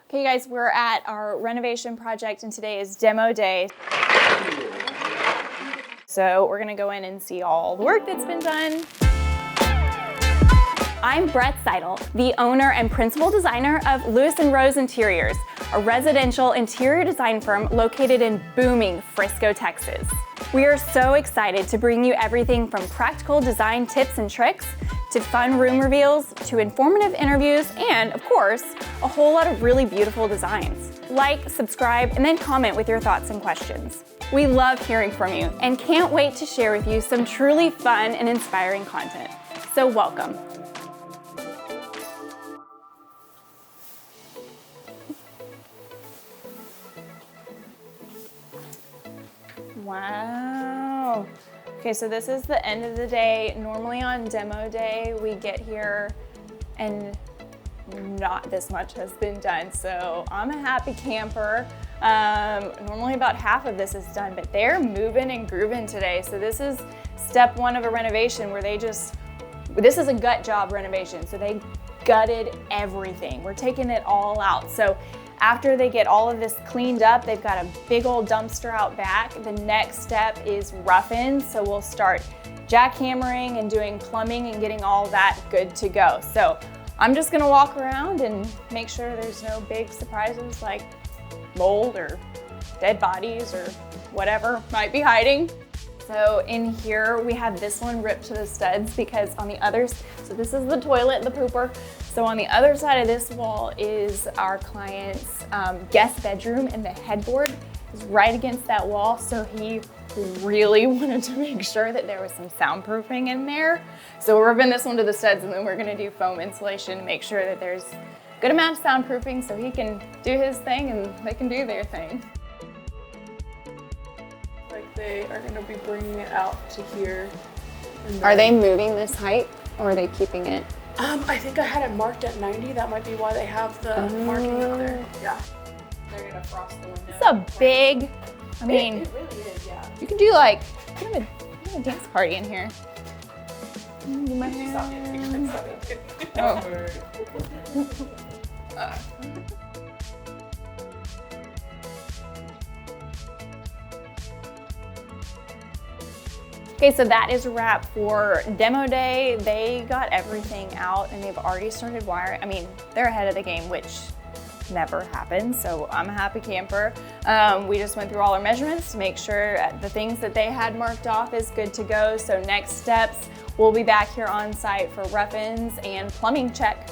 Okay guys, we're at our renovation project and today is demo day. So we're gonna go in and see all the work that's been done. I'm Brett Seidel, the owner and principal designer of Lewis & Rose Interiors, a residential interior design firm located in booming Frisco, Texas. We are so excited to bring you everything from practical design tips and tricks to fun room reveals, to informative interviews, and of course, a whole lot of really beautiful designs. Like, subscribe, and then comment with your thoughts and questions. We love hearing from you and can't wait to share with you some truly fun and inspiring content. So welcome. Wow. Okay, so this is the end of the day. Normally on demo day, we get here and not this much has been done. So I'm a happy camper. Normally about half of this is done, but they're moving and grooving today. So this is step one of a renovation where this is a gut job renovation. So they gutted everything. We're taking it all out. So after they get all of this cleaned up, they've got a big old dumpster out back. The next step is rough-in. So we'll start jackhammering and doing plumbing and getting all that good to go. So I'm just gonna walk around and make sure there's no big surprises like mold or dead bodies or whatever might be hiding. So in here, we have this one ripped to the studs because on the others, so this is the toilet, the pooper. So on the other side of this wall is our client's guest bedroom, and the headboard is right against that wall. So he really wanted to make sure that there was some soundproofing in there. So we're ripping this one to the studs, and then we're gonna do foam insulation, make sure that there's a good amount of soundproofing so he can do his thing and they can do their thing. Like they are gonna be bringing it out to here. Are they moving this height or are they keeping it? I think I had it marked at 90. That might be why they have the marking up there. Yeah. They're gonna frost the window. It's a big, I mean, it really is, yeah. you can do like, you can have a dance party in here. Do my hair. Oh. Okay, so that is a wrap for demo day. They got everything out and they've already started wiring. I mean, they're ahead of the game, which never happens, so I'm a happy camper. We just went through all our measurements to make sure the things that they had marked off is good to go. So next steps, we'll be back here on site for rough-ins and plumbing check.